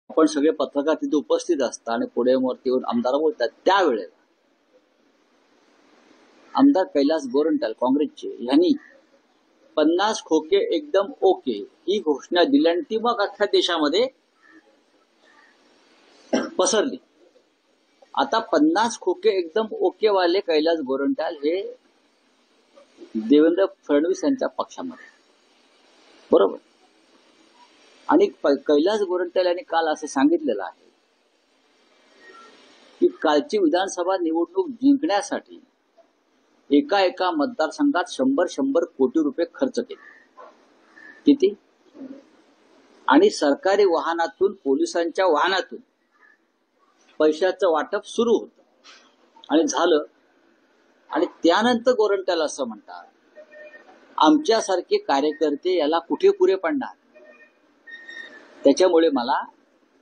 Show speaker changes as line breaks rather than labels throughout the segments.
आपण सगळे पत्रकार तिथे उपस्थित असतात आणि पुढे वरती येऊन आमदार बोलतात. त्यावेळेला आमदार कैलास गोरंट्याल काँग्रेसचे यांनी 50 खोके एकदम ओके ही घोषणा दिली आणि ती मग अख्ख्या देशामध्ये पसरली. आता 50 खोके एकदम ओके वाले कैलास गोरंट्याल हे देवेंद्र फडणवीस यांच्या पक्षामध्ये, बरोबर. आणि कैलास गोरंट्याल यांनी काल असं सांगितलेलं आहे की कालची विधानसभा निवडणूक जिंकण्यासाठी एका एका मतदारसंघात 100 कोटी रुपये खर्च केले. किती? आणि सरकारी वाहनातून, पोलिसांच्या वाहनातून पैशाचं वाटप सुरू होतं आणि झालं. आणि त्यानंतर गोरंट्याल असं म्हणतात, आमच्यासारखे कार्यकर्ते याला कुठे पुरे पडणार, त्याच्यामुळे मला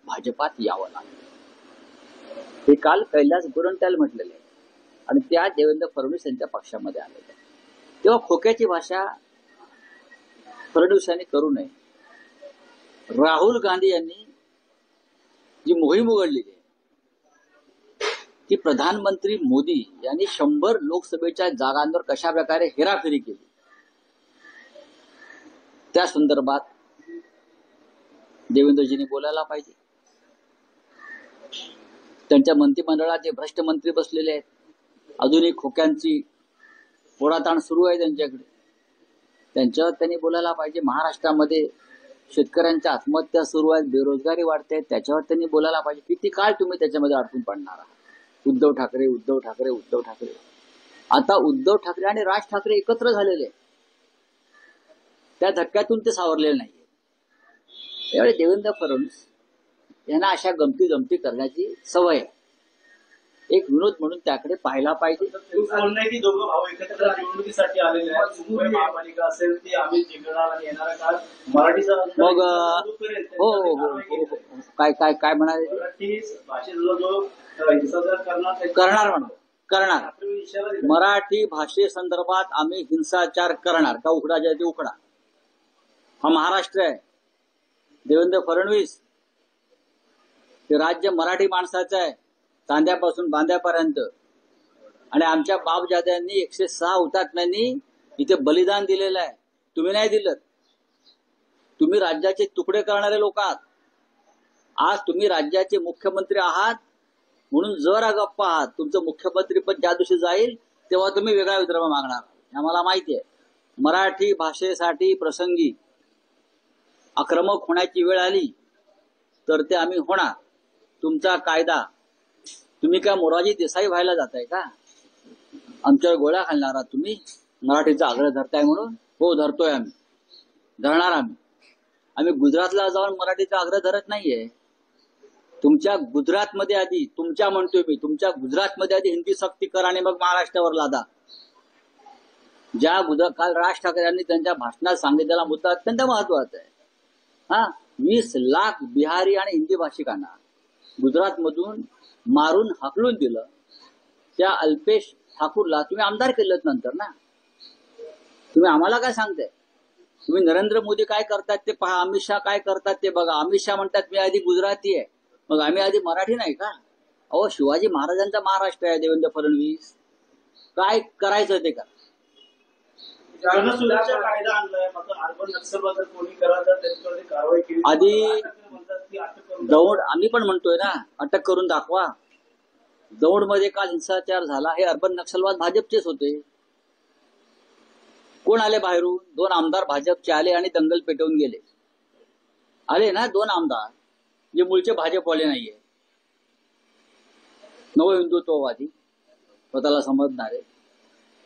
भाजपात यावं लागलं. हे काल कैलास गोरंट्याल म्हटलेले आहे आणि त्या देवेंद्र फडणवीस यांच्या पक्षामध्ये आलेले. तेव्हा खोक्याची भाषा फडणवीसांनी करू नये. राहुल गांधी यांनी जी मोहीम उघडलेली आहे की प्रधानमंत्री मोदी यांनी 100 लोकसभेच्या जागांवर कशा प्रकारे हेराफेरी केली, त्या संदर्भात देवेंद्रजींनी बोलायला पाहिजे. त्यांच्या मंत्रिमंडळात जे भ्रष्ट मंत्री बसलेले आहेत, अजूनही खोक्यांची पोळाताण सुरू आहे त्यांच्याकडे, त्यांच्यावर त्यांनी बोलायला पाहिजे. महाराष्ट्रामध्ये शेतकऱ्यांच्या आत्महत्या सुरू आहेत, बेरोजगारी वाढते, त्याच्यावर त्यांनी बोलायला पाहिजे. किती काळ तुम्ही त्याच्यामध्ये अडकून पडणार आहात? उद्धव ठाकरे, उद्धव ठाकरे, उद्धव ठाकरे. आता उद्धव ठाकरे आणि राज ठाकरे एकत्र झालेले, त्या धक्क्यातून ते सावरलेले नाहीये. त्यावेळी देवेंद्र फडणवीस यांना अशा गमती जमती करण्याची सवय आहे. एक विनोद म्हणून त्याकडे पाहायला पाहिजे.
की दोघं भाऊ एकत्र निवडणुकीसाठी आलेले आहेत. मुंबई महापालिका असेल ती आम्ही जिंकणार आणि येणाऱ्या काळात मराठीचा
मग हो हो हो काय काय काय म्हणाले,
मराठी भाषेचा जो हिंसाचार
करणार मराठी भाषेसंदर्भात आम्ही हिंसाचार करणार का? उकडा जे ते उकडा. हा महाराष्ट्र आहे. देवेंद्र फडणवीस हे राज्य मराठी माणसाचं आहे, तांद्यापासून बांद्यापर्यंत. आणि आमच्या बापजाद्यांनी 106 हुतात्म्यांनी इथे बलिदान दिलेलं आहे. तुम्ही नाही दिलं. तुम्ही राज्याचे तुकडे करणारे लोक आहात. आज तुम्ही राज्याचे मुख्यमंत्री आहात म्हणून जरा गप्प आहात. तुमचं मुख्यमंत्री पण ज्या दिवशी जाईल तेव्हा तुम्ही वेगळा विदर्भ मागणार, आम्हाला माहिती आहे. मराठी भाषेसाठी प्रसंगी आक्रमक होण्याची वेळ आली तर ते आम्ही होणार. तुमचा कायदा, तुम्ही काय मोरारजी देसाई व्हायला जाताय का? आमच्यावर गोळ्या घालणारा तुम्ही मराठीचा आग्रह धरताय म्हणून? हो, धरतोय आम्ही, धरणार आम्ही. आम्ही गुजरातला जाऊन मराठीचा आग्रह धरत नाहीये. तुमच्या गुजरातमध्ये आधी, तुमच्या म्हणतोय मी, तुमच्या गुजरातमध्ये आधी हिंदी सक्ती करा आणि मग महाराष्ट्रावर लादा. ज्या काल राज ठाकरे यांनी त्यांच्या भाषणात सांगितलेला मुद्दा अत्यंत महत्वाचा आहे. 20 लाख बिहारी आणि हिंदी भाषिकांना गुजरातमधून मारून हाकलून दिलं. त्या अल्पेश ठाकूरला तुम्ही आमदार केलं नंतर ना. तुम्ही आम्हाला काय सांगताय? तुम्ही नरेंद्र मोदी काय करतात ते पहा, अमित शहा काय करतात ते बघा. अमित शहा म्हणतात मी आधी गुजराती आहे, मग आम्ही आधी मराठी नाही का? अहो, शिवाजी महाराजांचा महाराष्ट्र आहे देवेंद्र फडणवीस. काय करायचं ते करा.
कायदा आणलाय, अर्बन नक्षलवाद कोणी करा तर त्यांच्यावर कारवाई केली.
आधी दौड, आम्ही पण म्हणतोय ना, अटक करून दाखवा. दौडमध्ये काल हिंसाचार झाला, हे अर्बन नक्षलवाद भाजपचेच होते. कोण आले बाहेरून? 2 आमदार भाजपचे आले आणि दंगल पेटवून गेले. आले ना 2 आमदार, जे मूळचे भाजपवाले नाहीये, नव हिंदुत्ववादी स्वतःला समजणारे.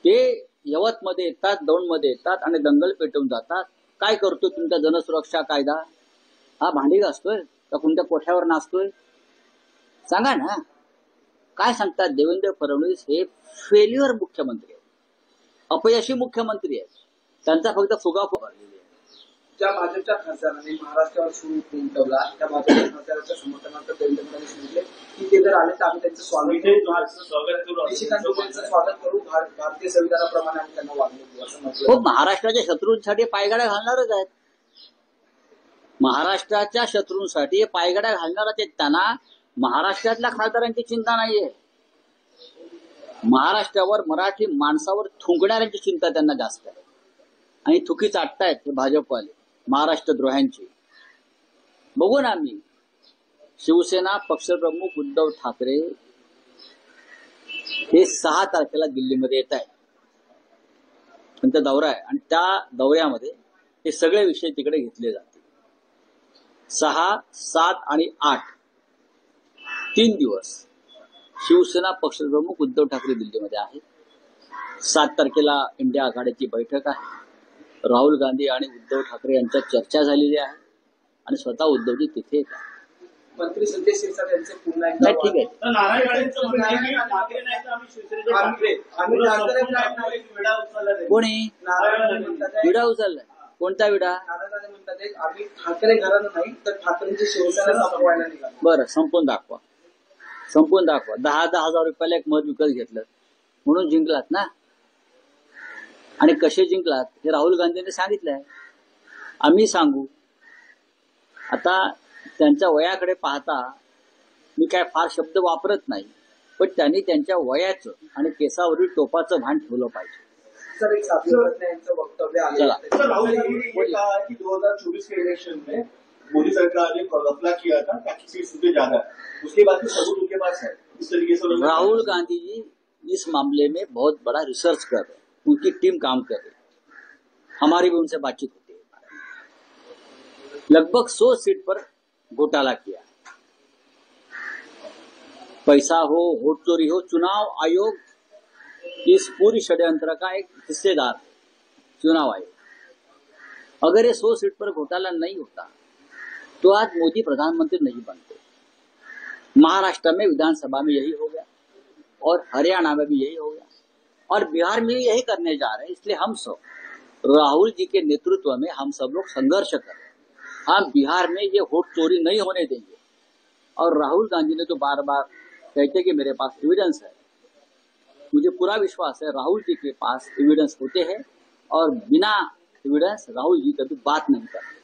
ते यवतमध्ये येतात, दौंडमध्ये येतात आणि दंगल पेटवून जातात. काय करतो तुमचा जनसुरक्षा कायदा? हा भांडी घासतोय का कोणत्या कोठ्यावर नाचतोय? सांगा ना. काय सांगतात? देवेंद्र फडणवीस हे फेल्युअर मुख्यमंत्री आहेत, अपयशी मुख्यमंत्री आहेत. त्यांचा फक्त फुगा फुगारलेला आहे.
ज्या भाजपच्या खासदारांनी महाराष्ट्रावर सूर उमटवला, त्या भाजपच्या खासदारांच्या समर्थनार्थ देवेंद्र फडणवीस म्हटले की ते जर आले तर आम्ही त्यांचं स्वागत करू, भारतीय संविधानाप्रमाणे आम्ही त्यांना वागणूक देऊ असं म्हटलं.
हो, महाराष्ट्राच्या शत्रूंसाठी पायगाड्या घालणारच आहेत. महाराष्ट्राच्या शत्रूंसाठी हे पायगड्या घालणारा ते त्यांना महाराष्ट्रातल्या खासदारांची चिंता नाहीये. महाराष्ट्रावर मराठी माणसावर थुंकणाऱ्यांची चिंता त्यांना जास्त आहे. आणि थुकी चाटतायत हे भाजपवाले महाराष्ट्रद्रोह्यांची. बघू ना आम्ही शिवसेना पक्षप्रमुख उद्धव ठाकरे हे 6 तारखेला दिल्लीमध्ये येत आहे. त्यांचा दौरा आहे आणि त्या दौऱ्यामध्ये हे सगळे विषय तिकडे घेतले जातील. 6, 7 आणि 8 3 दिवस शिवसेना पक्षप्रमुख उद्धव ठाकरे दिल्लीमध्ये आहेत. 7 तारखेला इंडिया आघाडीची बैठक आहे. राहुल गांधी आणि उद्धव ठाकरे यांच्यात चर्चा झालेली आहे आणि स्वतः उद्धवजी तिथे येत आहेत.
मंत्री संजय शिरसाट यांचे पुन्हा
नाही, ठीक आहे.
नारायण राणेंचं म्हणणं आहे की ठाकरे नाही तर आम्ही शिवसेनेचे ठाकरे.
कोणी
नारायण राणे म्हणतात
विडा उचललाय? कोणता विडा?
नारायण राणे म्हणतात आम्ही ठाकरे घराणं नाही तर ठाकरेंची शिवसेना संपवायला निघालो.
बरं, संपवून दाखवा. 10,000 रुपयाला एक मत विकत घेतलं म्हणून जिंकलात ना. आणि कसे जिंकलात हे राहुल गांधींनी सांगितलंय. आम्ही सांगू. आता त्यांच्या वयाकडे पाहता मी काय फार शब्द वापरत नाही, पण त्यांनी त्यांच्या वयाचं आणि केसावरील टोपाचं भान ठेवलं पाहिजे.
सर एक सातत्य यांचं वक्तव्य
चला.
सर, राहुल गांधी ने ये कहा कि 2024 के इलेक्शन में मोदी सरकार ने घपला किया था ताकि सीट्स उनके ज्यादा है. उसके बाद सबूत उनके पास है. इस तरीके से
राहुल गांधी जी इस मामले में बहुत बड़ा रिसर्च कर रहे हैं. उनकी टीम काम कर रही है. हमारी भी उनसे बातचीत होती है. लगभग 100 सीट पर घोटाला किया. पैसा हो, वोट चोरी हो, चुनाव आयोग इस पूरी षड्यंत्र का एक हिस्सेदार है. चुनाव आयोग अगर ये 100 सीट पर घोटाला नहीं होता तो आज मोदी प्रधानमंत्री नहीं बनते. महाराष्ट्र में विधानसभा में यही हो गया और हरियाणा में भी यही हो गया और बिहार में यही करने जा रहे हैं. इसलिए हम सब राहुल जी के नेतृत्व में हम सब लोग संघर्ष कर रहे हैं. हम बिहार में ये वोट चोरी नहीं होने देंगे. और राहुल गांधी ने तो बार बार कहते कि मेरे पास एविडेंस है. मुझे पूरा विश्वास है राहुल जी के पास एविडेंस होते हैं और बिना एविडेंस राहुल जी कभी बात नहीं करते.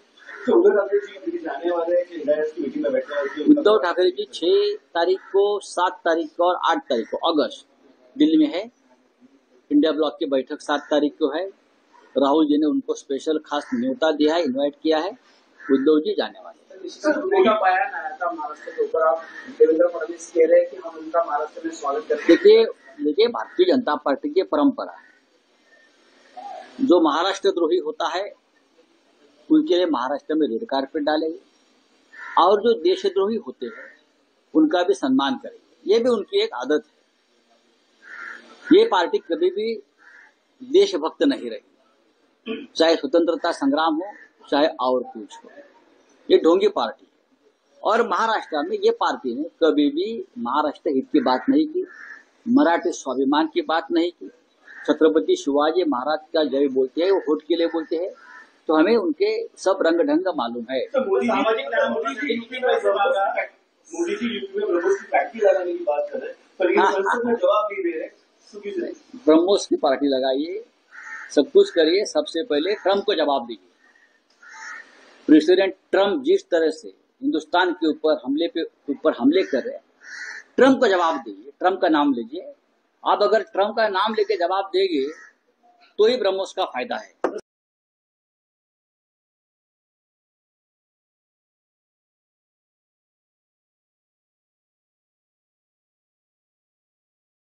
उद्धव ठाकरे जी जाने वाले हैं कि मीटिंग में बैठने वाले हैं.
उद्धव ठाकरे जी 6 तारीख को, 7 तारीख को और 8 तारीख को अगस्त दिल्ली में है. इंडिया ब्लॉक की बैठक 7 तारीख को है. राहुल जी ने उनको स्पेशल खास न्योता दिया है, इन्वाइट किया है. उद्धव जी जाने वाले.
उनका बयान आया था महाराष्ट्र के ऊपर. आप देवेंद्र फडणवीस कह रहे हैं कि हम उनका महाराष्ट्र में स्वागत करते हैं.
देखिए भारतीय जनता पार्टी की परंपरा है. जो महाराष्ट्र द्रोही होता है उनके लिए महाराष्ट्र में रेड कारपेट डालेंगे और जो देशद्रोही होते हैं उनका भी सम्मान करेंगे. ये भी उनकी एक आदत है. ये पार्टी कभी भी देशभक्त नहीं रही, चाहे स्वतंत्रता संग्राम हो चाहे और कुछ हो. ये ढोंगी पार्टी है. और महाराष्ट्र में ये पार्टी ने कभी भी महाराष्ट्र हित की बात नहीं की, मराठी स्वाभिमान की बात नहीं की. छत्रपति शिवाजी महाराज का जय बोलते हैं, वो वोट के लिए बोलते हैं. तो हमें उनके सब रंग ढंग मालूम है.
मोदी जी यूपी में ब्रह्मोस की फैक्ट्री लगाने की बात कर रहे हैं, पर ये संसद में जवाब नहीं दे रहे.
ब्रह्मोस की पार्टी लगाइए, सब कुछ करिए, सबसे पहले ट्रंप को जवाब दीजिए. प्रेसिडेंट ट्रंप जिस तरह से हिंदुस्तान के ऊपर हमले कर रहे हैं, ट्रंप का जवाब दीजिए. ट्रंप का नाम लीजिए. आप अगर ट्रंप का नाम लेके जवाब देंगे तो ही ब्रह्मोस का फायदा है.